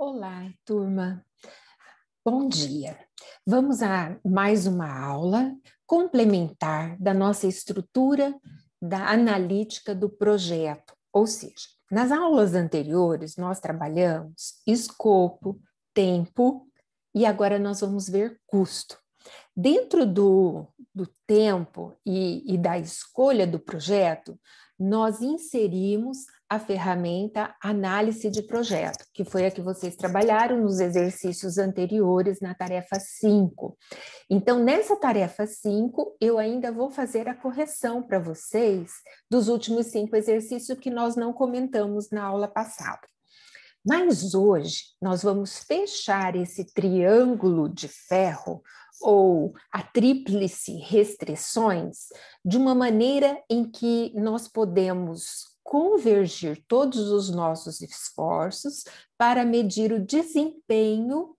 Olá, turma. Bom dia. Vamos a mais uma aula complementar da nossa estrutura da analítica do projeto. Ou seja, nas aulas anteriores nós trabalhamos escopo, tempo e agora nós vamos ver custo. Dentro do tempo e da escolha do projeto, nós inserimos a ferramenta análise de projeto, que foi a que vocês trabalharam nos exercícios anteriores na tarefa 5. Então, nessa tarefa 5, eu ainda vou fazer a correção para vocês dos últimos 5 exercícios que nós não comentamos na aula passada. Mas hoje nós vamos fechar esse triângulo de ferro ou a tríplice restrições de uma maneira em que nós podemos convergir todos os nossos esforços para medir o desempenho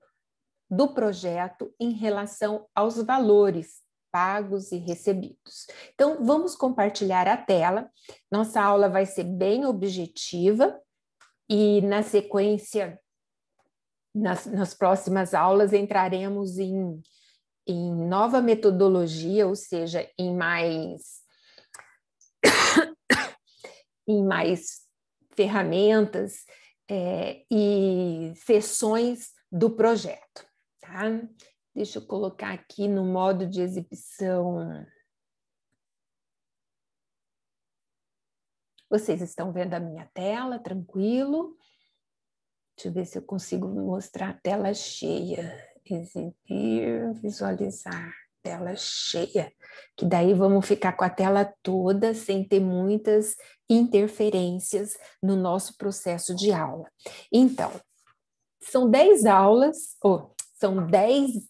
do projeto em relação aos valores pagos e recebidos. Então, vamos compartilhar a tela. Nossa aula vai ser bem objetiva. E na sequência, nas próximas aulas, entraremos em nova metodologia, ou seja, em mais ferramentas e sessões do projeto. Tá? Deixa eu colocar aqui no modo de exibição. Vocês estão vendo a minha tela, tranquilo? Deixa eu ver se eu consigo mostrar a tela cheia. Exibir, visualizar, tela cheia. Que daí vamos ficar com a tela toda sem ter muitas interferências no nosso processo de aula. Então, são 10 aulas, são 10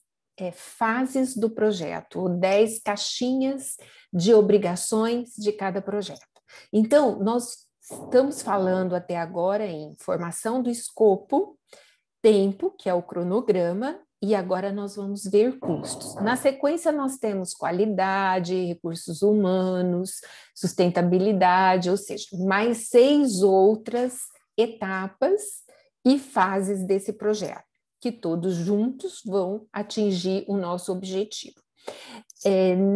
fases do projeto, ou 10 caixinhas de obrigações de cada projeto. Então, nós estamos falando até agora em formação do escopo, tempo, que é o cronograma, e agora nós vamos ver custos. Na sequência, nós temos qualidade, recursos humanos, sustentabilidade, ou seja, mais 6 outras etapas e fases desse projeto, que todos juntos vão atingir o nosso objetivo.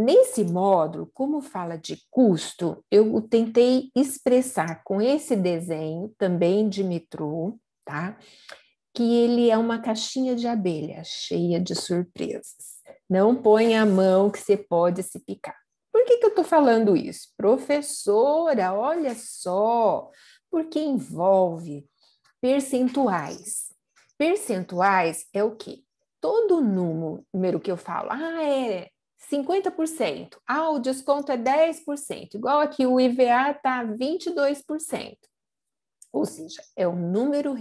Nesse módulo, como fala de custo, eu tentei expressar com esse desenho, também de metrô, tá? Que ele é uma caixinha de abelha cheia de surpresas. Não ponha a mão que você pode se picar. Por que eu estou falando isso? Professora, olha só, porque envolve percentuais. Percentuais é o quê? Todo número que eu falo, é 50%, o desconto é 10%, igual aqui o IVA está 22%. Ou seja, é um número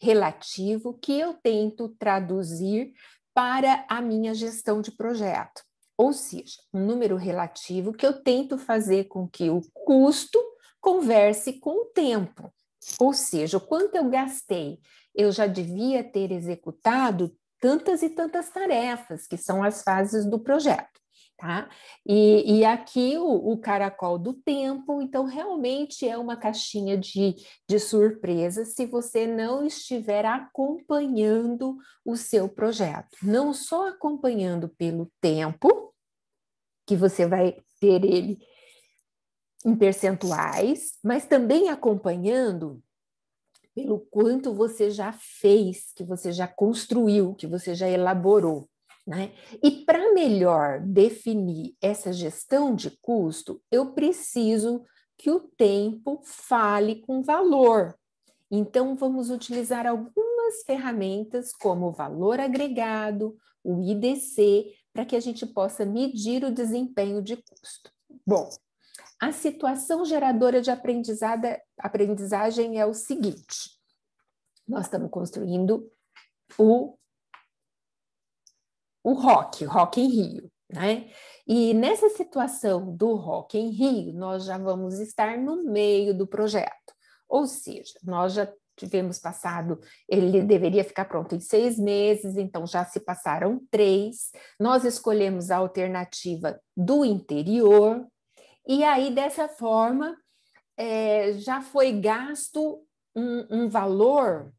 relativo que eu tento traduzir para a minha gestão de projeto. Ou seja, um número relativo que eu tento fazer com que o custo converse com o tempo. Ou seja, o quanto eu gastei, eu já devia ter executado tantas e tantas tarefas, que são as fases do projeto. Tá? E aqui o caracol do tempo, então realmente é uma caixinha de surpresas se você não estiver acompanhando o seu projeto. Não só acompanhando pelo tempo, que você vai ter ele em percentuais, mas também acompanhando pelo quanto você já fez, que você já construiu, que você já elaborou. Né? E para melhor definir essa gestão de custo, eu preciso que o tempo fale com valor. Então, vamos utilizar algumas ferramentas como o valor agregado, o IDC, para que a gente possa medir o desempenho de custo. Bom, a situação geradora de aprendizagem é o seguinte: nós estamos construindo o Rock em Rio, né? E nessa situação do Rock em Rio, nós já vamos estar no meio do projeto, ou seja, nós já tivemos passado, ele deveria ficar pronto em 6 meses, então já se passaram 3, nós escolhemos a alternativa do interior, e aí dessa forma já foi gasto um valor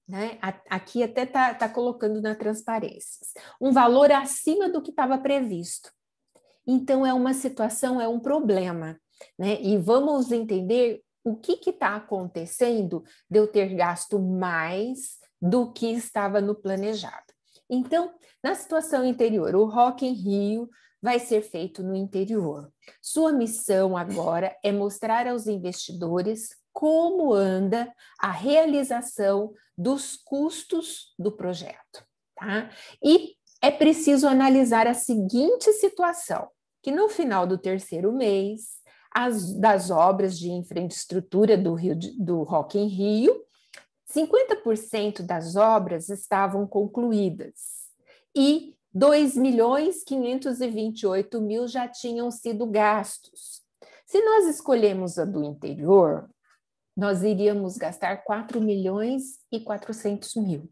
né? Aqui até tá colocando na transparência. Um valor acima do que estava previsto. Então, é uma situação, é um problema, né? E vamos entender o que está acontecendo de eu ter gasto mais do que estava no planejado. Então, na situação interior, o Rock in Rio vai ser feito no interior. Sua missão agora é mostrar aos investidores como anda a realização dos custos do projeto, tá? E é preciso analisar a seguinte situação, que no final do terceiro mês, das obras de infraestrutura do Rock in Rio, 50% das obras estavam concluídas e 2.528.000 já tinham sido gastos. Se nós escolhemos a do interior, nós iríamos gastar 4.400.000.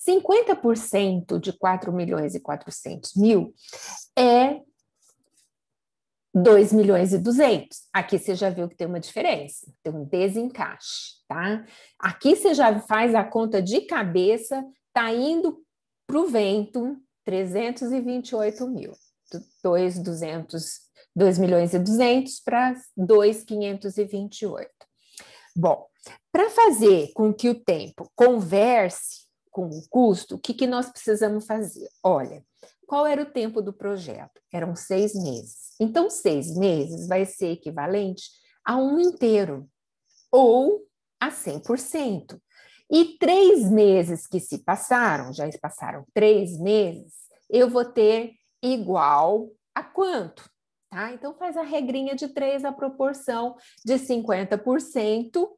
50% de 4.400.000 é 2.200.000. Aqui você já viu que tem uma diferença, tem um desencaixe, tá? Aqui você já faz a conta de cabeça, tá indo para o vento 328.000. 2.200.000 para 2.528. Bom, para fazer com que o tempo converse com o custo, o que nós precisamos fazer? Olha, qual era o tempo do projeto? Eram 6 meses. Então, 6 meses vai ser equivalente a um inteiro, ou a 100%. E 3 meses que se passaram, já passaram 3 meses, eu vou ter igual a quanto? Tá? Então, faz a regrinha de 3, a proporção de 50%,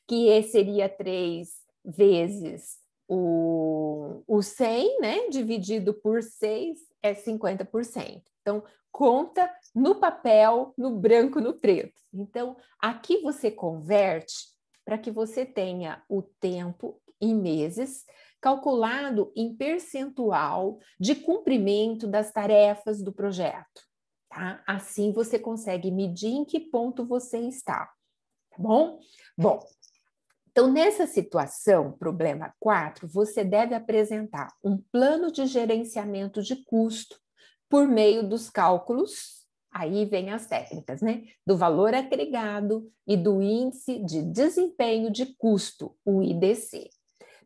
que seria 3 vezes o 100, né? Dividido por 6 é 50%. Então, conta no papel, no branco, no preto. Então, aqui você converte para que você tenha o tempo em meses, calculado em percentual de cumprimento das tarefas do projeto. Tá? Assim você consegue medir em que ponto você está, tá bom? Bom, então nessa situação, problema 4, você deve apresentar um plano de gerenciamento de custo por meio dos cálculos, aí vem as técnicas, né? Do valor agregado e do índice de desempenho de custo, o IDC,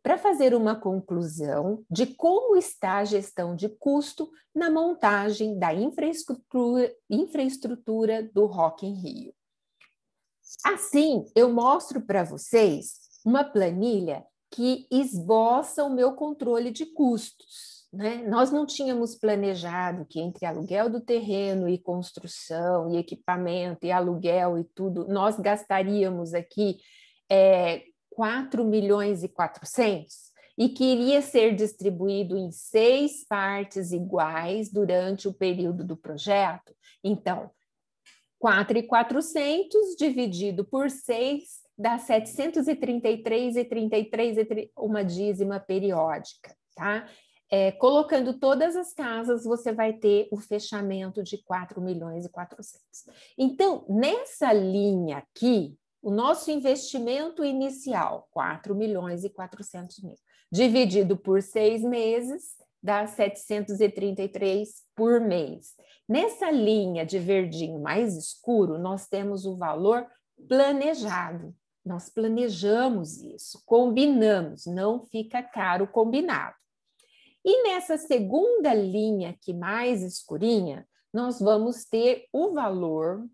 para fazer uma conclusão de como está a gestão de custo na montagem da infraestrutura do Rock in Rio. Assim, eu mostro para vocês uma planilha que esboça o meu controle de custos, né? Nós não tínhamos planejado que entre aluguel do terreno e construção e equipamento e aluguel e tudo, nós gastaríamos aqui 4.400.000 e que iria ser distribuído em 6 partes iguais durante o período do projeto. Então, 4.400 dividido por 6 dá 733,33, uma dízima periódica, tá? Colocando todas as casas, você vai ter o fechamento de 4.400.000. Então, nessa linha aqui, o nosso investimento inicial, 4.400.000, dividido por 6 meses, dá 733 por mês. Nessa linha de verdinho mais escuro, nós temos o valor planejado. Nós planejamos isso, combinamos, não fica caro combinado. E nessa segunda linha aqui mais escurinha, nós vamos ter o valor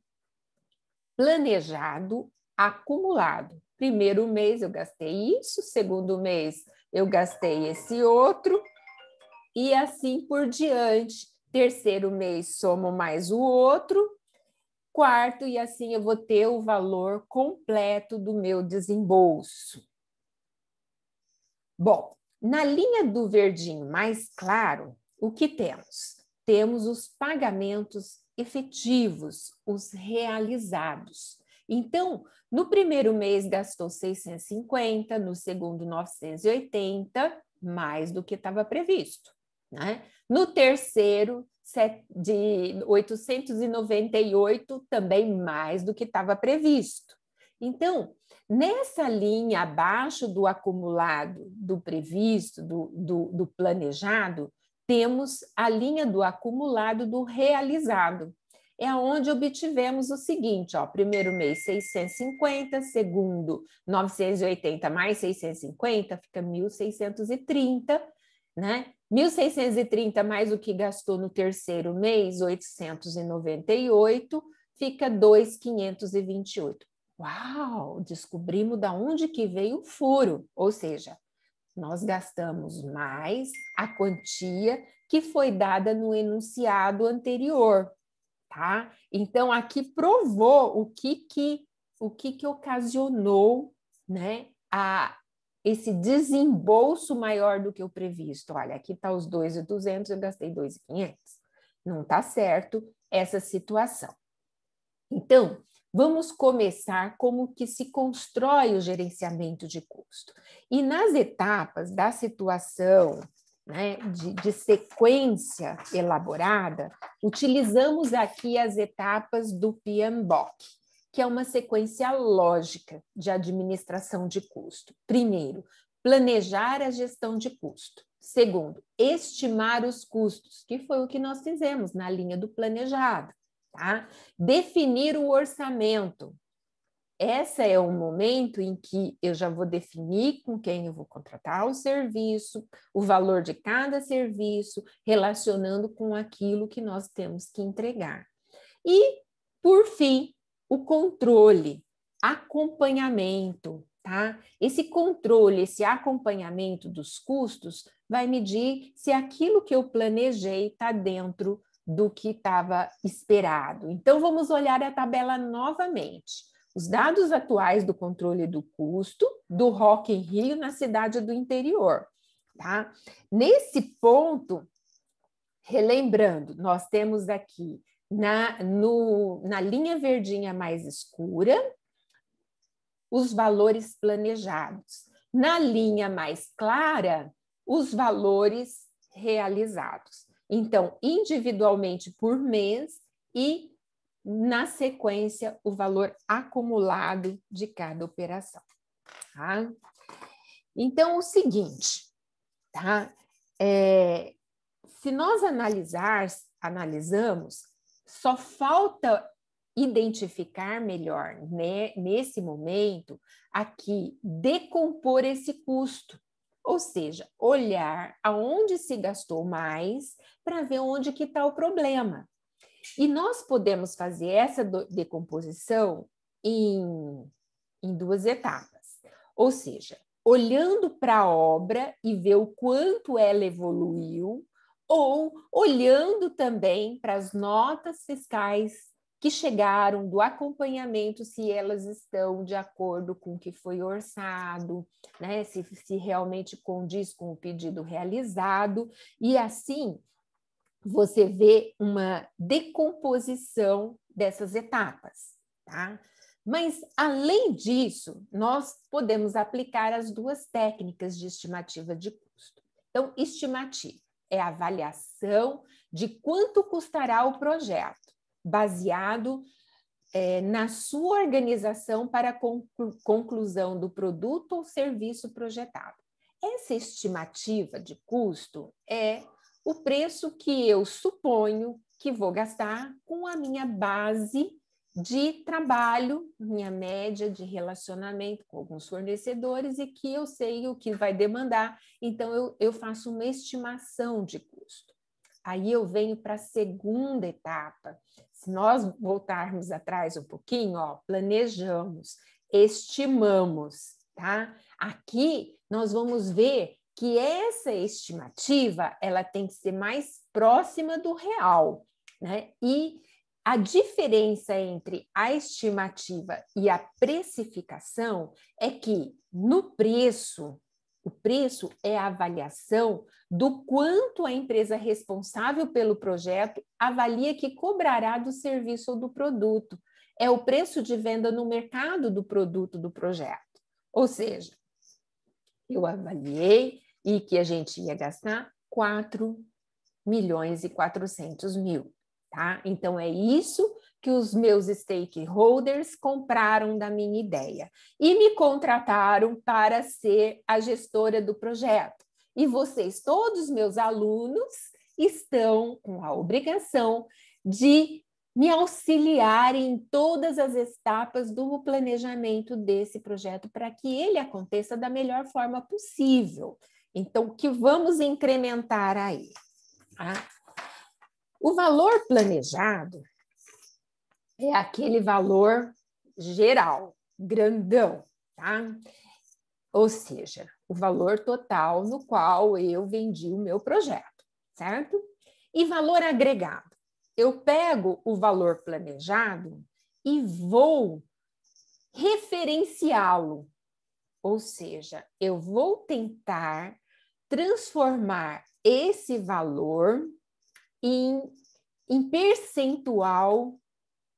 planejado acumulado. Primeiro mês eu gastei isso, segundo mês eu gastei esse outro, e assim por diante. Terceiro mês somo mais o outro, quarto, e assim eu vou ter o valor completo do meu desembolso. Bom, na linha do verdinho mais claro, o que temos? Temos os pagamentos efetivos, os realizados. Então, no primeiro mês gastou 650, no segundo 980, mais do que estava previsto, né? No terceiro, de 898, também mais do que estava previsto. Então, Nessa linha abaixo do acumulado, do previsto, do planejado, temos a linha do acumulado do realizado. É onde obtivemos o seguinte, ó, primeiro mês 650, segundo 980 mais 650, fica 1.630, né? 1.630 mais o que gastou no terceiro mês, 898, fica 2.528. Uau, descobrimos da onde que veio o furo, ou seja, nós gastamos mais a quantia que foi dada no enunciado anterior, tá? Então, aqui provou o que ocasionou, né, esse desembolso maior do que o previsto. Olha, aqui está os 2.200, eu gastei 2.500. Não está certo essa situação. Então, vamos começar como que se constrói o gerenciamento de custo. E nas etapas da situação, né, de sequência elaborada, utilizamos aqui as etapas do PMBOK, que é uma sequência lógica de administração de custo. Primeiro, planejar a gestão de custo. Segundo, estimar os custos, que foi o que nós fizemos na linha do planejado. Tá? Definir o orçamento. Esse é o momento em que eu já vou definir com quem eu vou contratar o serviço, o valor de cada serviço, relacionando com aquilo que nós temos que entregar. E, por fim, o controle, acompanhamento, tá? Esse controle, esse acompanhamento dos custos vai medir se aquilo que eu planejei está dentro do que estava esperado. Então, vamos olhar a tabela novamente. Os dados atuais do controle do custo do Rock in Rio na cidade do interior. Tá? Nesse ponto, relembrando, nós temos aqui na linha verdinha mais escura os valores planejados. Na linha mais clara, os valores realizados. Então, individualmente por mês e, na sequência, o valor acumulado de cada operação. Tá? Então, o seguinte, tá? Se nós analisamos, só falta identificar melhor, né, nesse momento, aqui, decompor esse custo. Ou seja, olhar aonde se gastou mais para ver onde que está o problema. E nós podemos fazer essa decomposição em duas etapas. Ou seja, olhando para a obra e ver o quanto ela evoluiu, ou olhando também para as notas fiscais que chegaram do acompanhamento, se elas estão de acordo com o que foi orçado, né? Se realmente condiz com o pedido realizado, e assim você vê uma decomposição dessas etapas, tá? Mas, além disso, nós podemos aplicar as duas técnicas de estimativa de custo. Então, estimativa é a avaliação de quanto custará o projeto, baseado na sua organização para a conclusão do produto ou serviço projetado. Essa estimativa de custo é o preço que eu suponho que vou gastar com a minha base de trabalho, minha média de relacionamento com alguns fornecedores e que eu sei o que vai demandar, então eu faço uma estimação de custo. Aí eu venho para a segunda etapa. Se nós voltarmos atrás um pouquinho, ó, planejamos, estimamos, tá? Aqui nós vamos ver que essa estimativa ela tem que ser mais próxima do real, né? E a diferença entre a estimativa e a precificação é que no preço, o preço é a avaliação do quanto a empresa responsável pelo projeto avalia que cobrará do serviço ou do produto. É o preço de venda no mercado do produto do projeto. Ou seja, eu avaliei e que a gente ia gastar 4.400.000, tá? Então, é isso que os meus stakeholders compraram da minha ideia e me contrataram para ser a gestora do projeto. E vocês, todos meus alunos, estão com a obrigação de me auxiliar em todas as etapas do planejamento desse projeto para que ele aconteça da melhor forma possível. Então, o que vamos incrementar aí? Tá? O valor planejado é aquele valor geral, grandão, tá? Ou seja, o valor total no qual eu vendi o meu projeto, certo? E valor agregado. Eu pego o valor planejado e vou referenciá-lo, ou seja, eu vou tentar transformar esse valor em percentual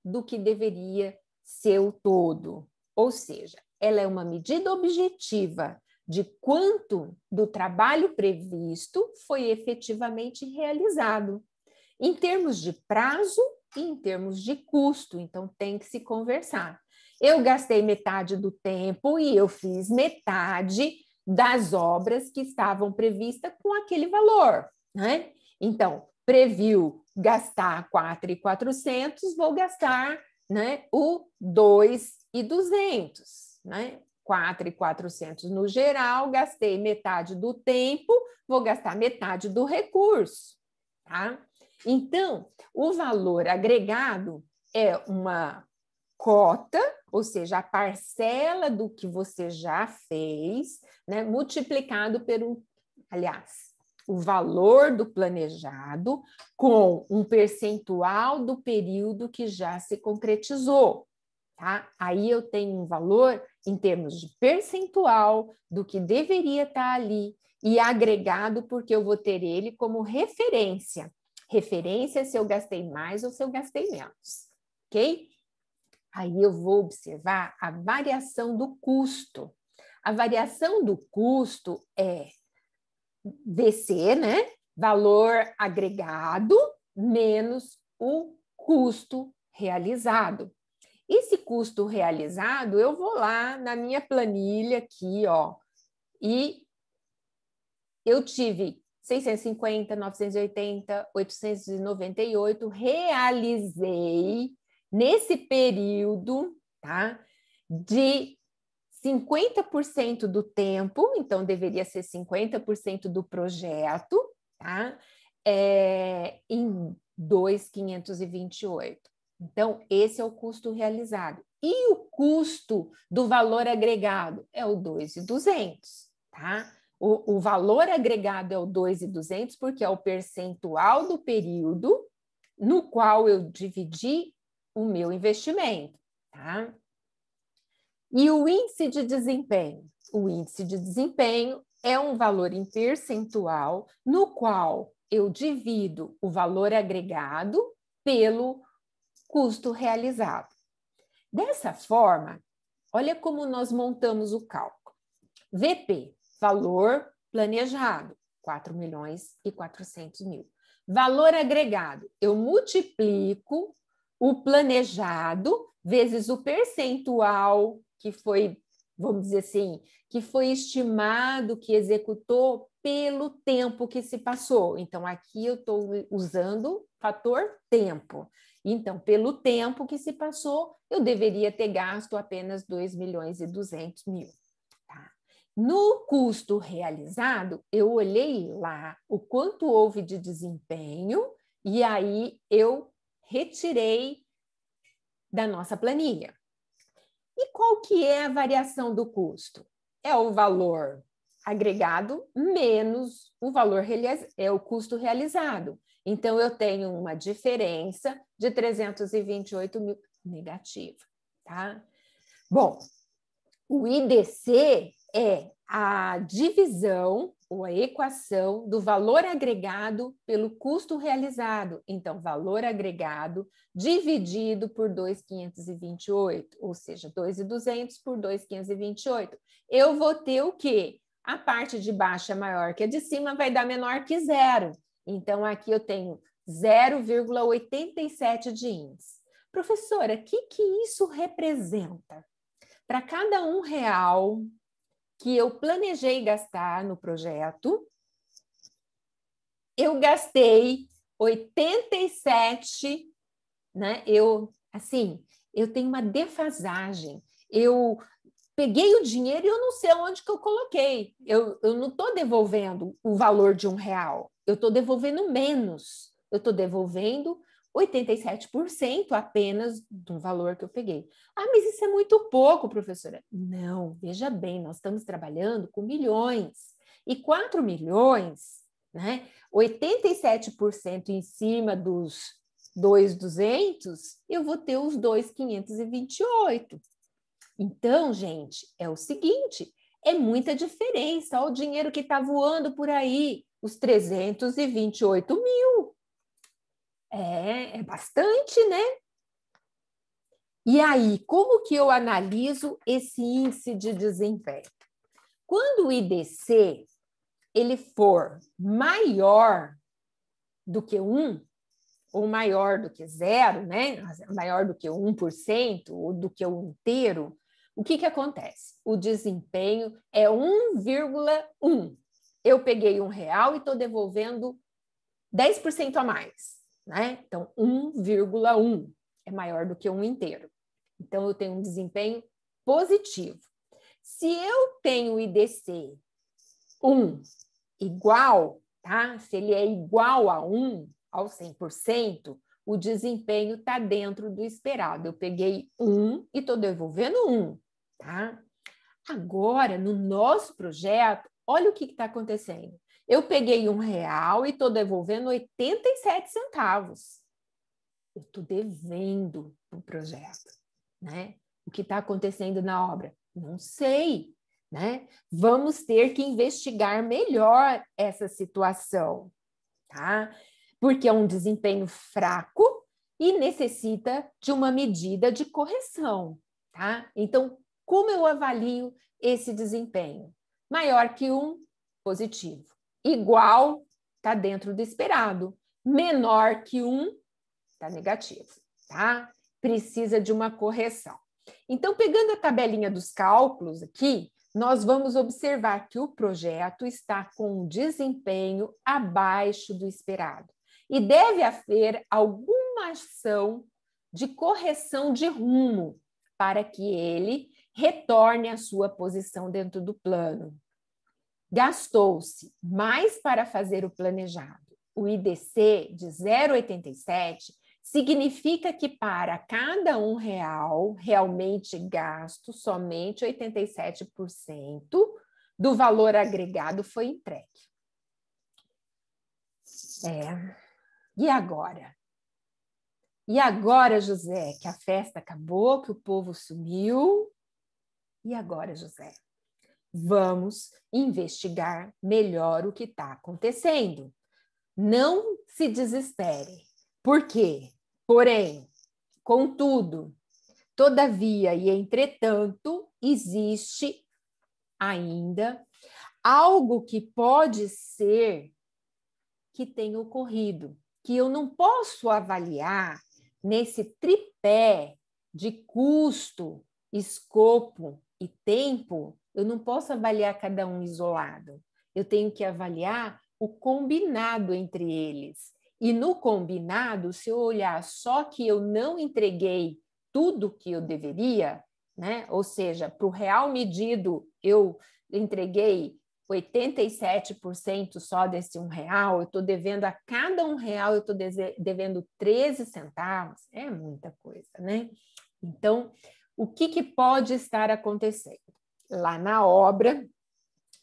do que deveria ser o todo. Ou seja, ela é uma medida objetiva de quanto do trabalho previsto foi efetivamente realizado, em termos de prazo e em termos de custo. Então, tem que se conversar. Eu gastei metade do tempo e eu fiz metade das obras que estavam previstas com aquele valor, né? Então, previu gastar 4.400, vou gastar, né, o 2.200, né? 4.400 no geral, gastei metade do tempo, vou gastar metade do recurso, tá? Então, o valor agregado é uma cota, ou seja, a parcela do que você já fez, né, multiplicado pelo, aliás, o valor do planejado com um percentual do período que já se concretizou, tá? Aí eu tenho um valor em termos de percentual do que deveria estar ali e agregado porque eu vou ter ele como referência. Referência se eu gastei mais ou se eu gastei menos, ok? Aí eu vou observar a variação do custo. A variação do custo é VC, né? Valor agregado menos o custo realizado. Esse custo realizado, eu vou lá na minha planilha aqui, ó, e eu tive 650, 980, 898, realizei nesse período, tá? De 50% do tempo, então deveria ser 50% do projeto, tá? Em 2.528. Então, esse é o custo realizado. E o custo do valor agregado é o 2.200, tá? O valor agregado é o 2.200 porque é o percentual do período no qual eu dividi o meu investimento, tá? E o índice de desempenho? O índice de desempenho é um valor em percentual no qual eu divido o valor agregado pelo custo realizado. Dessa forma, olha como nós montamos o cálculo. VP, valor planejado, 4.400.000. Valor agregado, eu multiplico o planejado vezes o percentual que foi, vamos dizer assim, que foi estimado, que executou pelo tempo que se passou. Então, aqui eu estou usando fator tempo. Então, pelo tempo que se passou, eu deveria ter gasto apenas 2.200.000. Tá? No custo realizado, eu olhei lá o quanto houve de desempenho e aí eu retirei da nossa planilha. E qual que é a variação do custo? É o valor agregado menos o valor é o custo realizado. Então, eu tenho uma diferença de 328.000 negativa, tá? Bom, o IDC é a divisão ou a equação do valor agregado pelo custo realizado. Então, valor agregado dividido por 2.528, ou seja, 2.200 por 2.528. Eu vou ter o quê? A parte de baixo é maior que a de cima, vai dar menor que zero. Então, aqui eu tenho 0,87 de índice. Professora, o que isso representa? Para cada R$ 1 que eu planejei gastar no projeto, eu gastei 87, né? Eu tenho uma defasagem. Eu peguei o dinheiro e eu não sei onde que eu coloquei. Eu não estou devolvendo o valor de R$ 1. Eu estou devolvendo menos. Eu estou devolvendo 87% apenas do valor que eu peguei. Ah, mas isso é muito pouco, professora. Não, veja bem, nós estamos trabalhando com milhões. E 4 milhões, né? 87% em cima dos 2.200, eu vou ter os 2.528. Então, gente, é o seguinte, é muita diferença. Olha o dinheiro que está voando por aí, os 328 mil. É bastante, né? E aí, como que eu analiso esse índice de desempenho? Quando o IDC ele for maior do que 1, ou maior do que 0, né? Maior do que 1%, ou do que o inteiro, o que acontece? O desempenho é 1,1. Eu peguei R$ 1 e estou devolvendo 10% a mais, né? Então, 1,1 é maior do que 1 inteiro. Então, eu tenho um desempenho positivo. Se eu tenho o IDC 1 igual, tá? Se ele é igual a 1, ao 100%, o desempenho está dentro do esperado. Eu peguei 1 e estou devolvendo 1, tá? Agora, no nosso projeto, olha o que está acontecendo. Eu peguei R$ 1 e estou devolvendo 87 centavos. Eu estou devendo o projeto, né? O que está acontecendo na obra? Não sei, né? Vamos ter que investigar melhor essa situação, tá? Porque é um desempenho fraco e necessita de uma medida de correção, tá? Então, como eu avalio esse desempenho? Maior que 1, positivo. Igual, está dentro do esperado. Menor que 1, está negativo, tá? Precisa de uma correção. Então, pegando a tabelinha dos cálculos aqui, nós vamos observar que o projeto está com um desempenho abaixo do esperado. E deve haver alguma ação de correção de rumo para que ele retorne à sua posição dentro do plano. Gastou-se mais para fazer o planejado. O IDC de 0,87 significa que para cada R$ 1 realmente gasto, somente 87% do valor agregado foi entregue. E agora? E agora, José, que a festa acabou, que o povo sumiu? E agora, José? Vamos investigar melhor o que está acontecendo. Não se desespere. Por quê? Porém, contudo, todavia e entretanto, existe ainda algo que pode ser que tenha ocorrido, que eu não posso avaliar nesse tripé de custo, escopo e tempo, eu não posso avaliar cada um isolado. Eu tenho que avaliar o combinado entre eles. E no combinado, se eu olhar só que eu não entreguei tudo que eu deveria, né? Ou seja, para o real medido, eu entreguei 87% só desse R$ 1, eu estou devendo a cada R$ 1, eu estou devendo 13 centavos, é muita coisa, né? Então, o que pode estar acontecendo? Lá na obra,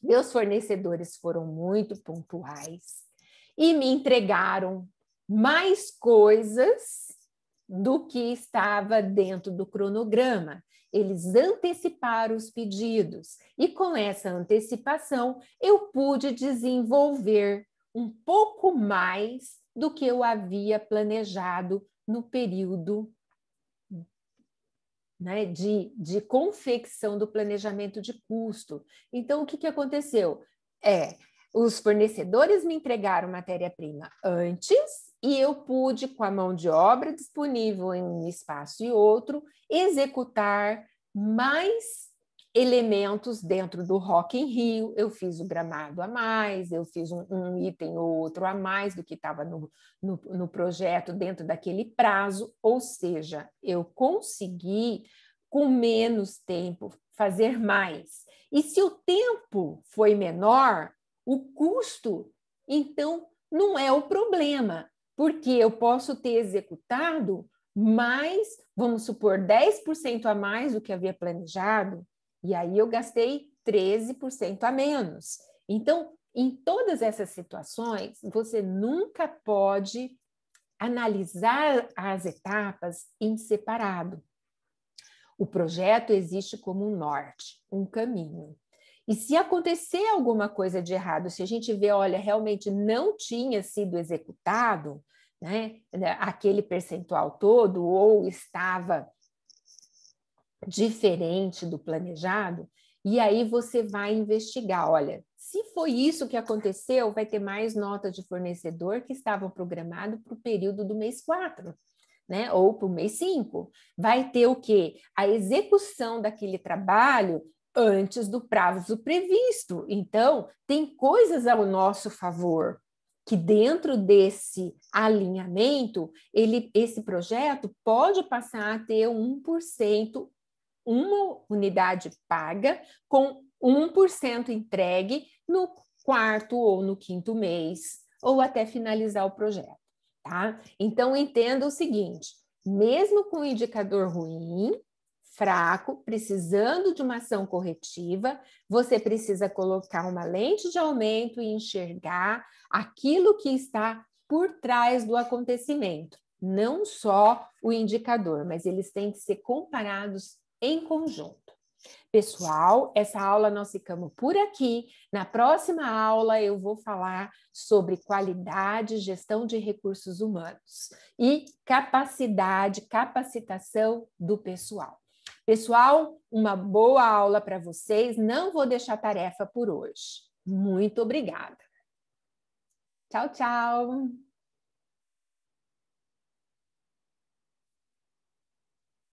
meus fornecedores foram muito pontuais e me entregaram mais coisas do que estava dentro do cronograma. Eles anteciparam os pedidos e com essa antecipação eu pude desenvolver um pouco mais do que eu havia planejado no período, né, de confecção do planejamento de custo. Então, o que aconteceu? Os fornecedores me entregaram matéria-prima antes e eu pude, com a mão de obra disponível em um espaço e outro, executar mais elementos dentro do Rock in Rio. Eu fiz o gramado a mais, eu fiz um item ou outro a mais do que estava no projeto dentro daquele prazo, ou seja, eu consegui, com menos tempo, fazer mais. E se o tempo foi menor, o custo, então, não é o problema, porque eu posso ter executado mais, vamos supor, 10% a mais do que havia planejado, e aí eu gastei 13% a menos. Então, em todas essas situações, você nunca pode analisar as etapas em separado. O projeto existe como um norte, um caminho. E se acontecer alguma coisa de errado, se a gente vê, olha, realmente não tinha sido executado, né, aquele percentual todo, ou estava diferente do planejado, e aí você vai investigar, olha, se foi isso que aconteceu, vai ter mais nota de fornecedor que estavam programados para o período do mês 4, né? Ou para o mês 5. Vai ter o quê? A execução daquele trabalho antes do prazo previsto. Então, tem coisas ao nosso favor, que dentro desse alinhamento, esse projeto pode passar a ter 1%, uma unidade paga, com 1% entregue no quarto ou no quinto mês, ou até finalizar o projeto. Tá? Então, entenda o seguinte, mesmo com o indicador ruim, fraco, precisando de uma ação corretiva, você precisa colocar uma lente de aumento e enxergar aquilo que está por trás do acontecimento, não só o indicador, mas eles têm que ser comparados em conjunto. Pessoal, essa aula nós ficamos por aqui. Na próxima aula eu vou falar sobre qualidade, gestão de recursos humanos e capacitação do pessoal. Pessoal, uma boa aula para vocês. Não vou deixar tarefa por hoje. Muito obrigada. Tchau, tchau.